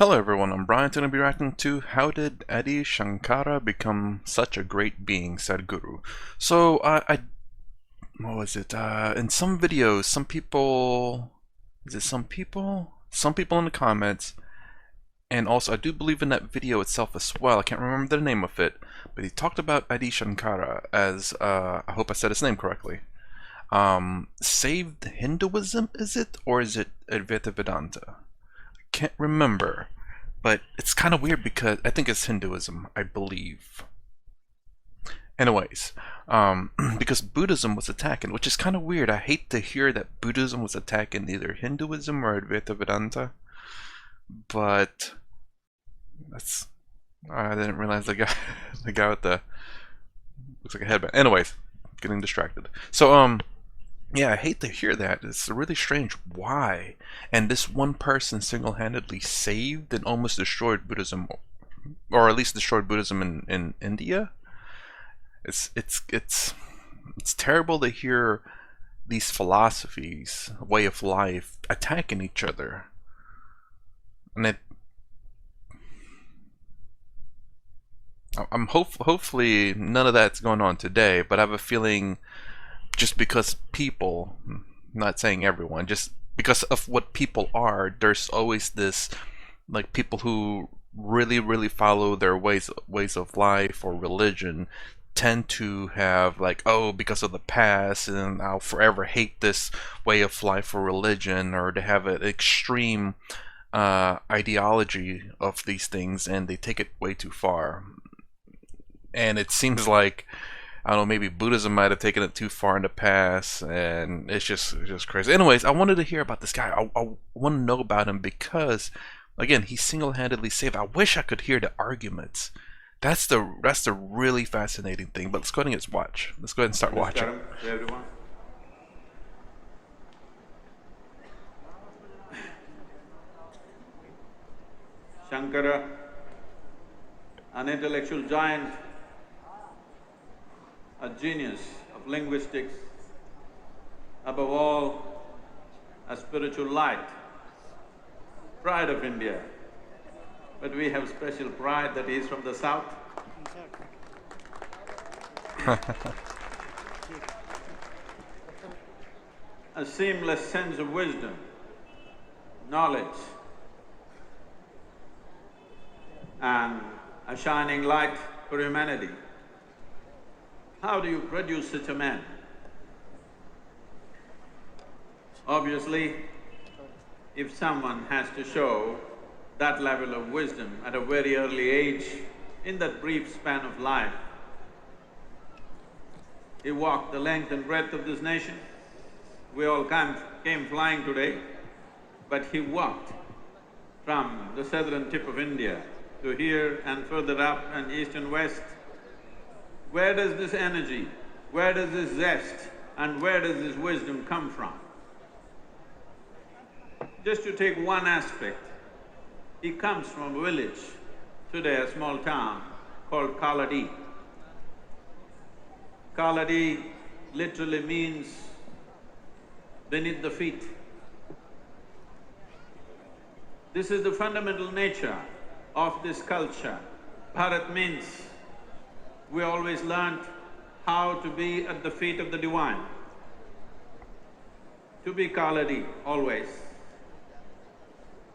Hello everyone, I'm Brian. Today I'll be reacting to How Did Adi Shankara Become Such a Great Being, Sadhguru. So, what was it? In some videos, some people... Is it some people? Some people in the comments, and also I do believe in that video itself as well, I can't remember the name of it, but he talked about Adi Shankara as, I hope I said his name correctly, saved Hinduism, is it? Or is it Advaita Vedanta? Can't remember, but it's kind of weird because I think it's Hinduism, I believe. Anyways, because Buddhism was attacking, which is kind of weird. I hate to hear that Buddhism was attacking either Hinduism or Advaita Vedanta, but that's I didn't realize the guy, the guy with the looks like a headband. Anyways, getting distracted. So yeah, I hate to hear that. It's really strange. Why? And this one person single-handedly saved and almost destroyed Buddhism, or at least destroyed Buddhism in India. It's terrible to hear these philosophies, way of life, attacking each other, and hopefully none of that's going on today. But I have a feeling, just because people, not saying everyone, just because of what people are, there's always this, like, people who really follow their ways of life or religion tend to have, like, oh, because of the past and I'll forever hate this way of life or religion, or they have an extreme ideology of these things and they take it way too far. And it seems like, I don't know, maybe Buddhism might have taken it too far in the past, and it's just crazy. Anyways, I wanted to hear about this guy. I want to know about him because, again, he single-handedly saved. I wish I could hear the arguments. That's the really fascinating thing. But let's go ahead and watch. Let's go ahead and start watching. Namaskaram to everyone. Shankara, an intellectual giant, a genius of linguistics, above all, a spiritual light, pride of India. But we have special pride that he is from the south. A seamless sense of wisdom, knowledge, and a shining light for humanity. How do you produce such a man? Obviously, if someone has to show that level of wisdom at a very early age, in that brief span of life, he walked the length and breadth of this nation. We all came flying today, but he walked from the southern tip of India to here and further up and east and west. Where does this energy, where does this zest, and where does this wisdom come from? Just to take one aspect, he comes from a village, today a small town called Kaladi. Kaladi literally means beneath the feet. This is the fundamental nature of this culture. Bharat means we always learnt how to be at the feet of the divine, to be Kaladi always.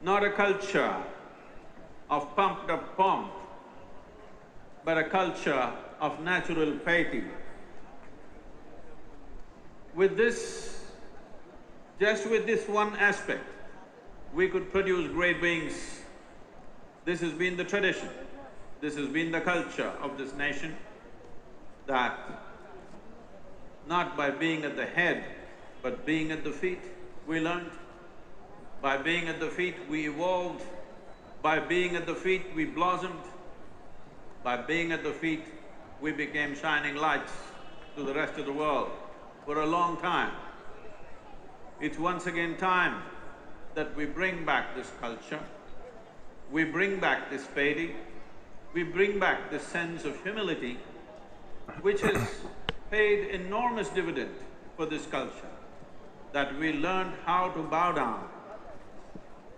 Not a culture of pumped up pomp, but a culture of natural piety. With this, just with this one aspect, we could produce great beings. This has been the tradition, this has been the culture of this nation, that not by being at the head, but being at the feet, we learned. By being at the feet, we evolved. By being at the feet, we blossomed. By being at the feet, we became shining lights to the rest of the world for a long time. It's once again time that we bring back this culture, we bring back this piety, we bring back this sense of humility, which has paid enormous dividend for this culture, that we learned how to bow down.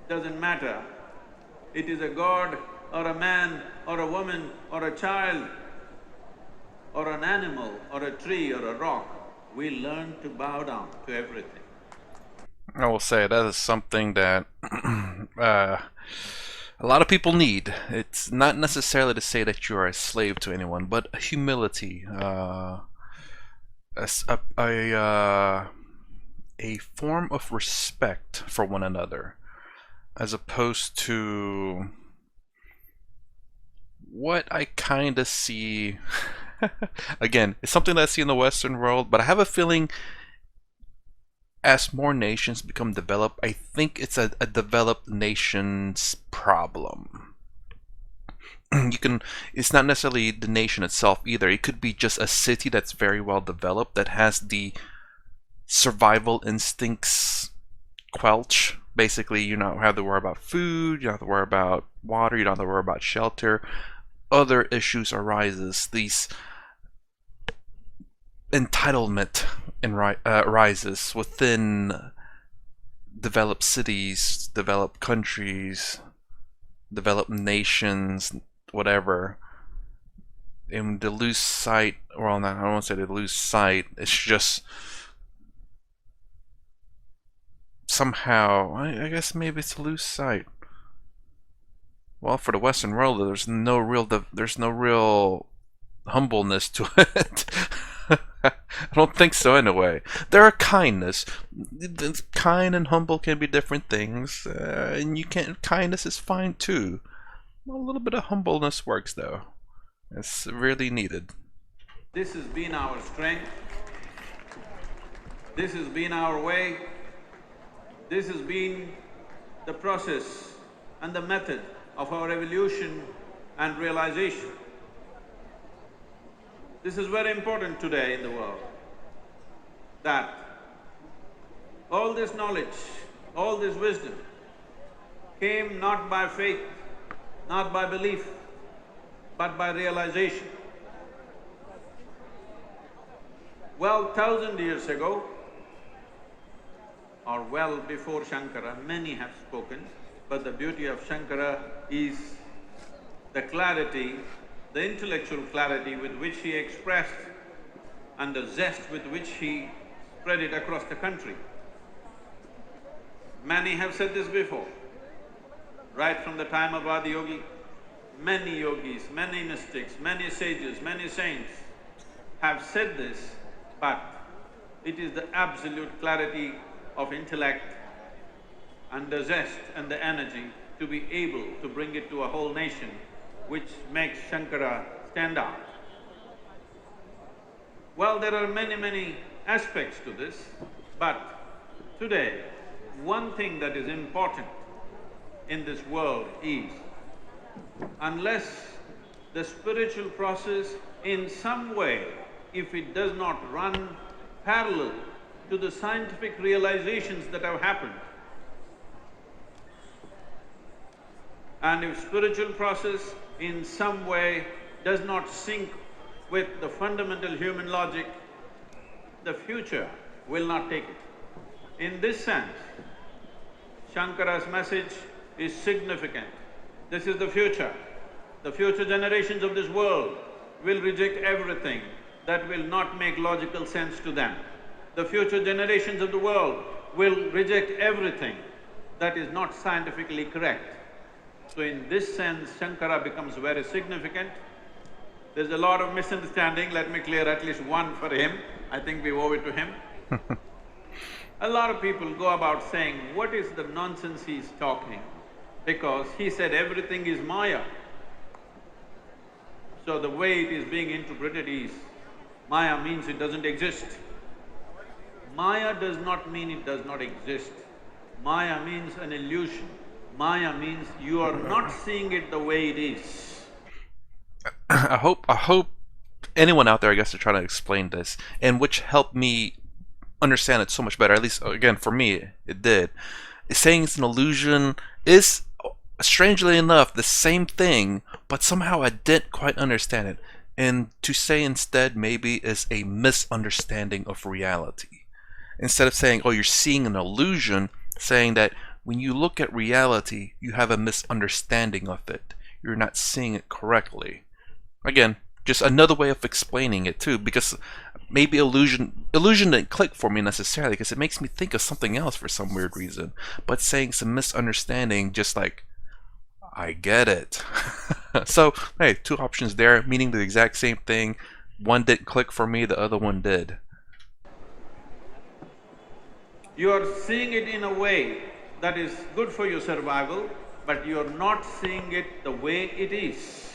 Doesn't matter it is a god or a man or a woman or a child or an animal or a tree or a rock, we learn to bow down to everything. I will say that is something that a lot of people need. It's not necessarily to say that you are a slave to anyone, but humility, a form of respect for one another, as opposed to what I kind of see. Again, it's something that I see in the Western world, but I have a feeling as more nations become developed, I think it's a developed nation's problem. It's not necessarily the nation itself either. It could be just a city that's very well developed, that has the survival instincts quelch. Basically, you don't have to worry about food, you don't have to worry about water, you don't have to worry about shelter. Other issues arises. These entitlement arises within developed cities, developed countries, developed nations, whatever. And to lose sight, well, not, I don't want to say to lose sight, it's just somehow, I guess maybe it's to lose sight. Well, for the Western world, there's no real humbleness to it. I don't think so anyway. There are kindness. Kind and humble can be different things, and kindness is fine too. A little bit of humbleness works though. It's really needed. This has been our strength. This has been our way. This has been the process and the method of our evolution and realization. This is very important today in the world, that all this knowledge, all this wisdom came not by faith, not by belief, but by realization. Well, 1,000 years ago, or well before Shankara, many have spoken, but the beauty of Shankara is the clarity, the intellectual clarity with which he expressed and the zest with which he spread it across the country. Many have said this before. Right from the time of Adiyogi, many yogis, many mystics, many sages, many saints have said this, but it is the absolute clarity of intellect and the zest and the energy to be able to bring it to a whole nation, which makes Shankara stand out. Well, there are many aspects to this, but today, one thing that is important in this world is, unless the spiritual process in some way, if it does not run parallel to the scientific realizations that have happened, and if spiritual process in some way does not sync with the fundamental human logic, the future will not take it. In this sense, Shankara's message is significant. This is the future. The future generations of this world will reject everything that will not make logical sense to them. The future generations of the world will reject everything that is not scientifically correct. So in this sense, Shankara becomes very significant. There's a lot of misunderstanding, let me clear at least one for him. I think we owe it to him. A lot of people go about saying, what is the nonsense he's talking? Because he said everything is Maya. So the way it is being interpreted is, Maya means it doesn't exist. Maya does not mean it does not exist. Maya means an illusion. Maya means you are not seeing it the way it is. I hope anyone out there, I guess, to try to explain this, and which helped me understand it so much better. At least, again, for me, it did. Saying it's an illusion is, strangely enough, the same thing, but somehow I didn't quite understand it. And to say instead maybe is a misunderstanding of reality. Instead of saying, oh, you're seeing an illusion, saying that when you look at reality, you have a misunderstanding of it. You're not seeing it correctly. Again, just another way of explaining it too, because maybe illusion didn't click for me necessarily, because it makes me think of something else for some weird reason. But saying some misunderstanding, just like, I get it. So, hey, two options there, meaning the exact same thing. One didn't click for me, the other one did. You are seeing it in a way that is good for your survival, but you are not seeing it the way it is.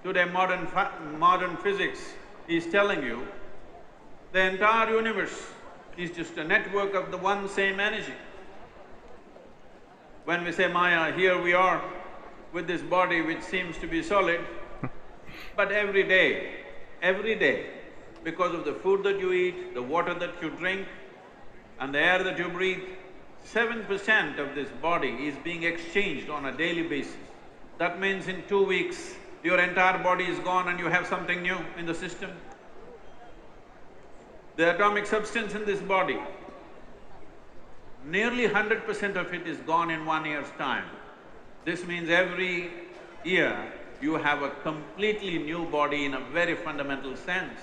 Today, modern physics is telling you the entire universe is just a network of the one same energy. When we say Maya, here we are with this body which seems to be solid, but every day, because of the food that you eat, the water that you drink, and the air that you breathe, 7% of this body is being exchanged on a daily basis. That means in 2 weeks, your entire body is gone and you have something new in the system. The atomic substance in this body, nearly 100% of it is gone in 1 year's time. This means every year you have a completely new body in a very fundamental sense.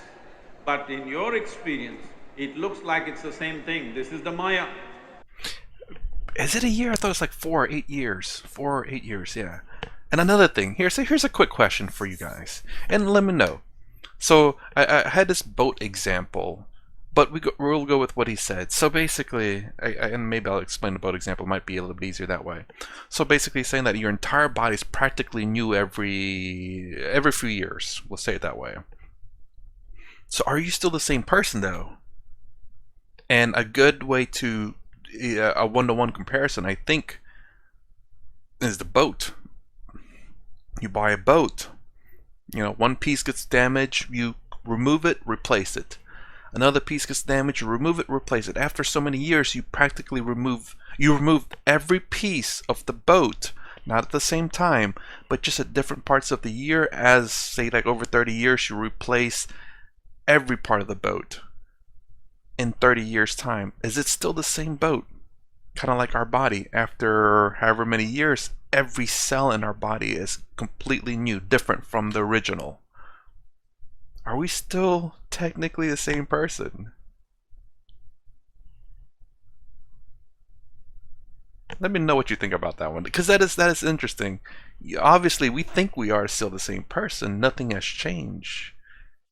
But in your experience, it looks like it's the same thing. This is the Maya. Is it a year? I thought it was like 4 or 8 years. 4 or 8 years, yeah. And another thing, here's a quick question for you guys, and let me know. So I had this boat example, but we'll go with what he said. So basically, and maybe I'll explain the boat example, might be a little bit easier that way. So basically saying that your entire body is practically new every few years, we'll say it that way. So are you still the same person though? And a good way to, a one-to-one comparison, I think, is the boat. You buy a boat, one piece gets damaged, you remove it, replace it. Another piece gets damaged, you remove it, replace it. After so many years, you practically remove every piece of the boat, not at the same time, but just at different parts of the year. As, say, like over 30 years, you replace every part of the boat. In 30 years' time, is it still the same boat? Kind of like our body. After however many years, every cell in our body is completely new, different from the original. Are we still technically the same person? Let me know what you think about that one, because that is interesting. Obviously, we think we are still the same person. Nothing has changed.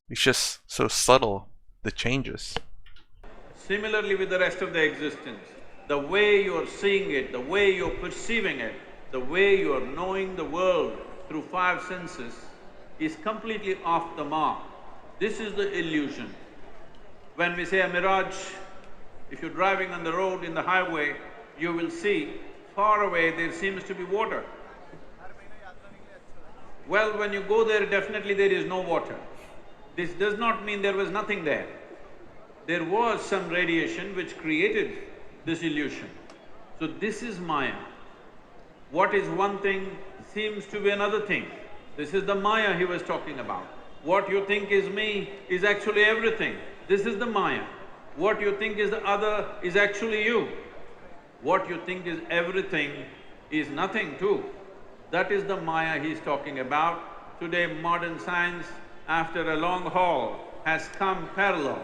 It's just so subtle, the changes. Similarly with the rest of the existence, the way you're seeing it, the way you're perceiving it, the way you're knowing the world through 5 senses is completely off the mark. This is the illusion. When we say a mirage, if you're driving on the road in the highway, you will see far away there seems to be water. Well, when you go there, definitely there is no water. This does not mean there was nothing there. There was some radiation which created this illusion. So this is Maya. What is one thing seems to be another thing. This is the Maya he was talking about. What you think is me is actually everything. This is the Maya. What you think is the other is actually you. What you think is everything is nothing too. That is the Maya he's talking about. Today modern science, after a long haul, has come parallel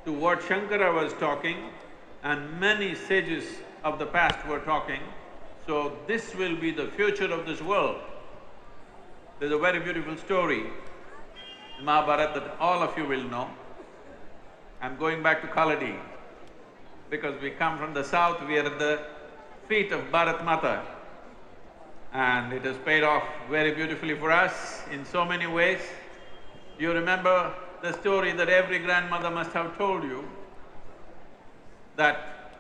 to what Shankara was talking and many sages of the past were talking. So this will be the future of this world. There's a very beautiful story in Mahabharata that all of you will know. I'm going back to Kaladi because we come from the south, we are at the feet of Bharat Mata, and it has paid off very beautifully for us in so many ways. You remember the story that every grandmother must have told you, that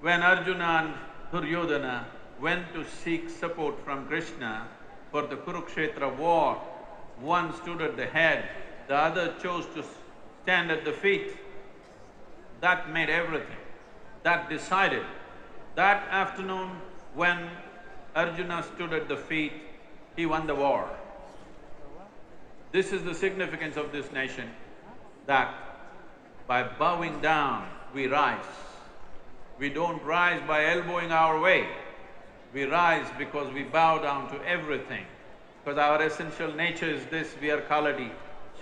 when Arjuna and Duryodhana went to seek support from Krishna for the Kurukshetra war, one stood at the head, the other chose to stand at the feet. That made everything. That decided. That afternoon, when Arjuna stood at the feet, he won the war. This is the significance of this nation, that by bowing down, we rise. We don't rise by elbowing our way. We rise because we bow down to everything. Because our essential nature is this, we are Kaladi.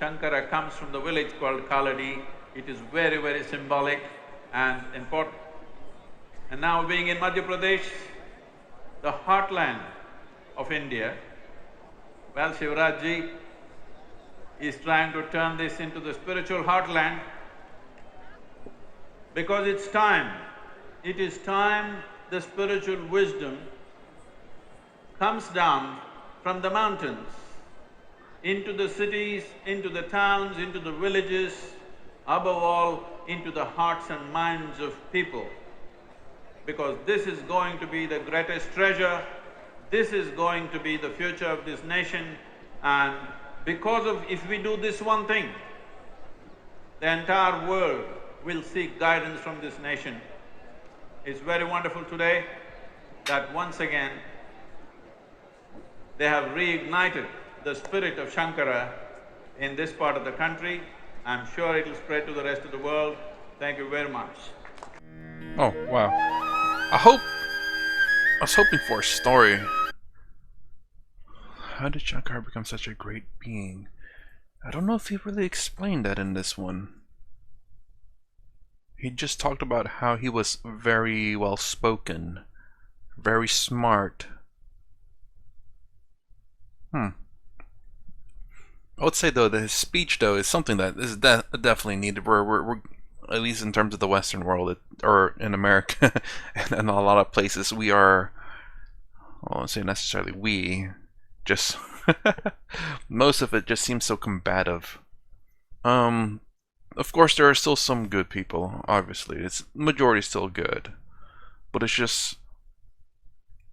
Shankara comes from the village called Kaladi. It is very, very symbolic and important. And now being in Madhya Pradesh, the heartland of India, well, Shivraj ji is trying to turn this into the spiritual heartland because it's time. It is time the spiritual wisdom comes down from the mountains into the cities, into the towns, into the villages, above all, into the hearts and minds of people. Because this is going to be the greatest treasure, this is going to be the future of this nation, and because of… if we do this one thing, the entire world will seek guidance from this nation. It's very wonderful today that once again they have reignited the spirit of Shankara in this part of the country. I'm sure it'll spread to the rest of the world. Thank you very much. Oh, wow. I was hoping for a story. How did Shankara become such a great being? I don't know if he really explained that in this one. He just talked about how he was very well spoken, very smart. I would say though that his speech though is something that is definitely needed. We're at least in terms of the Western world, or in America, and in a lot of places, we are. I won't say necessarily we, just most of it just seems so combative. Of course, there are still some good people. Obviously, it's majority still good, but it's just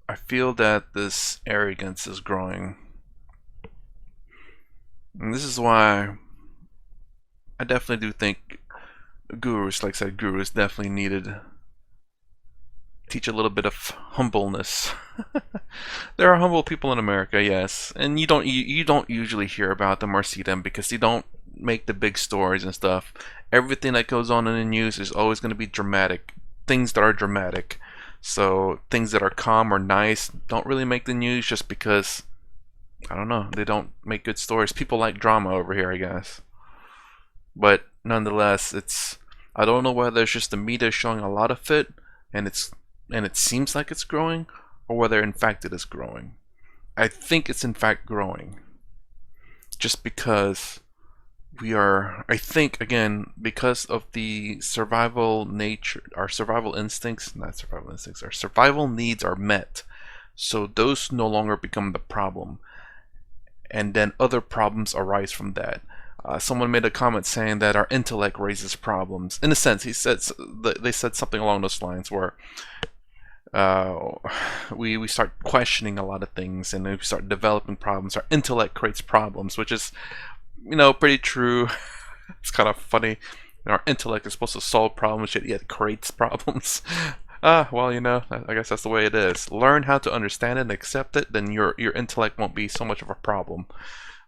I feel that this arrogance is growing. And this is why I definitely do think gurus, like I said, gurus definitely needed teach a little bit of humbleness. There are humble people in America, yes, and you don't usually hear about them or see them because they don't make the big stories and stuff. Everything that goes on in the news is always going to be dramatic. Things that are dramatic. So things that are calm or nice don't really make the news just because, I don't know, they don't make good stories. People like drama over here, I guess. But nonetheless, I don't know whether it's just the media showing a lot of it and it seems like it's growing, or whether in fact it is growing. I think it's in fact growing. Just because I think again, because of the survival nature, our survival instincts, not survival instincts, our survival needs are met. So those no longer become the problem. And then other problems arise from that. Someone made a comment saying that our intellect raises problems. In a sense, they said something along those lines where we start questioning a lot of things and we start developing problems. Our intellect creates problems, which is, pretty true. It's kind of funny. Our intellect is supposed to solve problems, yet it creates problems. Well, I guess that's the way it is. Learn how to understand it and accept it, then your intellect won't be so much of a problem.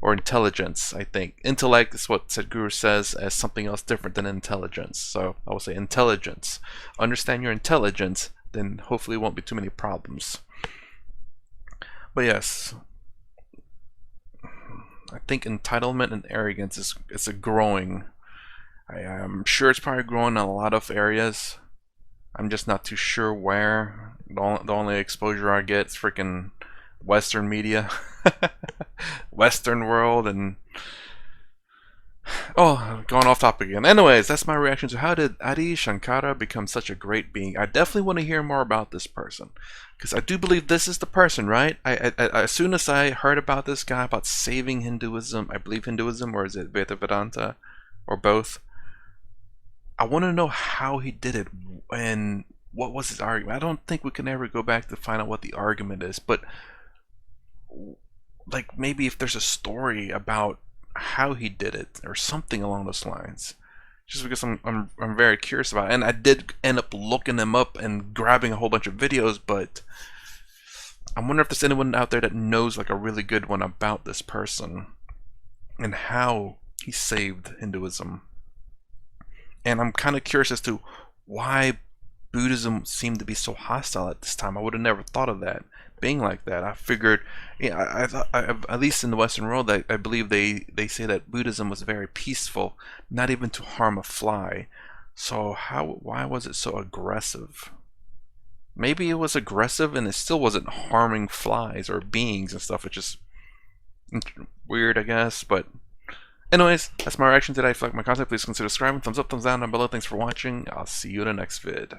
Or intelligence, I think. Intellect is what Sadhguru says as something else different than intelligence. So I would say intelligence. Understand your intelligence, then hopefully won't be too many problems. But yes, I think entitlement and arrogance is a growing. I'm sure it's probably growing in a lot of areas. I'm just not too sure where. The only exposure I get is freaking Western media. Western world, and going off topic again. Anyways, that's my reaction to how did Adi Shankara become such a great being. I definitely want to hear more about this person, because I do believe this is the person, right? I as soon as I heard about this guy, about saving Hinduism, I believe Hinduism, or is it Vedanta, or both, I want to know how he did it and what was his argument. I don't think we can ever go back to find out what the argument is, but like maybe if there's a story about how he did it or something along those lines, just because I'm very curious about it. And I did end up looking them up and grabbing a whole bunch of videos, but I wonder if there's anyone out there that knows like a really good one about this person and how he saved Hinduism. And I'm kind of curious as to why Buddhism seemed to be so hostile at this time. I would have never thought of that being like that. I figured, yeah, I thought, at least in the Western world, I believe they say that Buddhism was very peaceful, not even to harm a fly. So why was it so aggressive? Maybe it was aggressive and it still wasn't harming flies or beings and stuff. It's just weird, I guess. But anyways, that's my reaction today. If you like my content, please consider subscribing. Thumbs up, thumbs down, down below. Thanks for watching. I'll see you in the next vid.